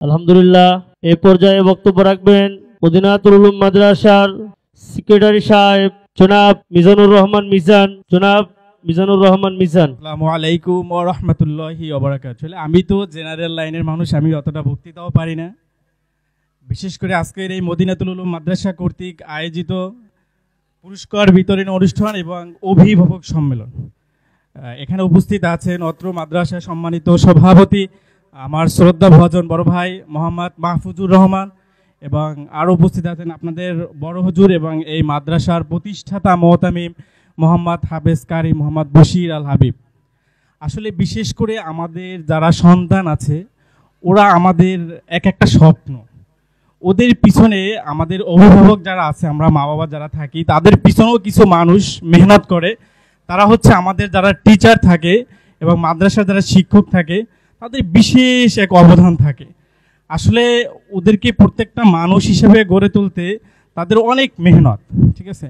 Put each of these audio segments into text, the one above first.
আলহামদুলিল্লাহ এই পর্যায়ে বক্তব্য রাখবেন মদিনাতুল উলুম মাদ্রাসার সেক্রেটারি সাহেব জনাব মিজানুর রহমান মিজান। আসসালামু আলাইকুম ওয়া রাহমাতুল্লাহি ওয়া বারাকাতুহু। আমি তো জেনারেল লাইনের মানুষ, আমি অতটা বক্তৃতাও পারি না। বিশেষ করে আজকের এই মদিনাতুল উলুম মাদ্রাসা কর্তৃক আয়োজিত পুরস্কার বিতরণ অনুষ্ঠান এবং অভিভাবক সম্মেলন, এখানে উপস্থিত আছেন অত্র মাদ্রাসা সম্মানিত সভাপতি আমার শ্রদ্ধা ভাজন বড় ভাই মোহাম্মদ মাহফুজুর রহমান, এবং আরও উপস্থিত আছেন আপনাদের বড় হুজুর এবং এই মাদ্রাসার প্রতিষ্ঠাতা মোহতামিম মোহাম্মদ হাফেজ কারি মোহাম্মদ বশির আল হাবিব। আসলে বিশেষ করে আমাদের যারা সন্তান আছে ওরা আমাদের এক একটা স্বপ্ন, ওদের পিছনে আমাদের অভিভাবক যারা আছে, আমরা মা বাবা যারা থাকি, তাদের পিছনেও কিছু মানুষ মেহনত করে। তারা হচ্ছে আমাদের যারা টিচার থাকে এবং মাদ্রাসার যারা শিক্ষক থাকে, তাদের বিশেষ এক অবদান থাকে। আসলে ওদেরকে প্রত্যেকটা মানুষ হিসেবে গড়ে তুলতে তাদের অনেক মেহনত, ঠিক আছে।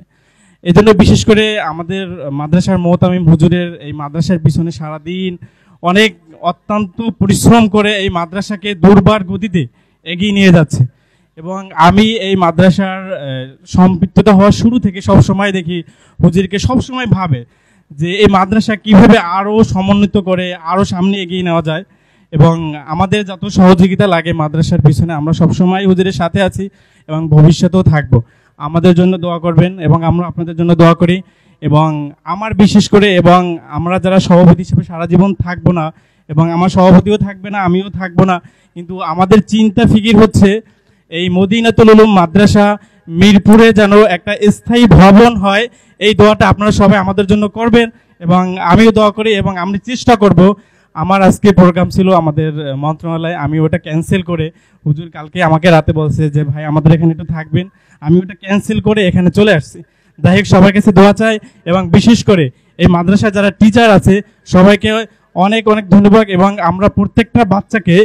এই জন্য বিশেষ করে আমাদের মাদ্রাসার মোহতামিম হুজুরের এই মাদ্রাসার পিছনে সারাদিন অনেক অত্যন্ত পরিশ্রম করে এই মাদ্রাসাকে দুর্বার গতিতে এগিয়ে নিয়ে যাচ্ছে। এবং আমি এই মাদ্রাসার সম্পৃক্ততা হওয়ার শুরু থেকে সবসময় দেখি হুজুরকে সবসময় ভাবে যে এই মাদ্রাসা কিভাবে আরও সমন্বিত করে আরও সামনে এগিয়ে নেওয়া যায়। এবং আমাদের যত সহযোগিতা লাগে মাদ্রাসার পিছনে আমরা সবসময় হুজুরের সাথে আছি এবং ভবিষ্যতেও থাকবো। আমাদের জন্য দোয়া করবেন এবং আমরা আপনাদের জন্য দোয়া করি। এবং আমার বিশেষ করে এবং আমরা যারা সভাপতি হিসেবে সারা জীবন থাকবো না এবং আমার সভাপতিও থাকবে না, আমিও থাকবো না, কিন্তু আমাদের চিন্তা ফিকির হচ্ছে এই মদিনাতুল উলুম মাদ্রাসা মিরপুরে যেন একটা স্থায়ী ভবন হয়। এই দোয়াটা আপনারা সবাই আমাদের জন্য করবেন এবং আমিও দোয়া করি এবং আমি চেষ্টা করব। আমার আজকে প্রোগ্রাম ছিল আমাদের মন্ত্রণালয়ে, আমি ওটা ক্যান্সেল করে, হুজুর কালকে আমাকে রাতে বলছে যে ভাই আমাদের এখানে একটু থাকবেন, আমি ওটা ক্যান্সেল করে এখানে চলে আসছি। যাই হোক, সবার কাছে দোয়া চাই এবং বিশেষ করে এই মাদ্রাসায় যারা টিচার আছে সবাইকে অনেক অনেক ধন্যবাদ। এবং আমরা প্রত্যেকটা বাচ্চাকে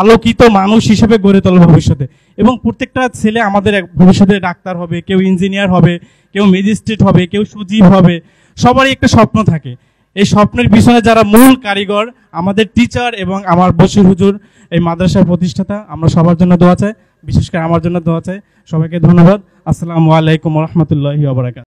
আলোকিত মানুষ হিসেবে গড়ে তোলব ভবিষ্যতে, এবং প্রত্যেকটা ছেলে আমাদের ভবিষ্যতে ডাক্তার হবে, কেউ ইঞ্জিনিয়ার হবে, কেউ ম্যাজিস্ট্রেট হবে, কেউ সচিব হবে। সবারই একটা স্বপ্ন থাকে। এই স্বপ্নের পিছনে যারা মূল কারিগর আমাদের টিচার এবং আমার বশির হুজুর এই মাদ্রাসার প্রতিষ্ঠাতা। আমরা সবার জন্য দোয়া চাই, বিশেষ করে আমার জন্য দোয়া চাই। সবাইকে ধন্যবাদ। আসসালামু আলাইকুম ওয়া রাহমাতুল্লাহি ওয়া বারাকাতুহু।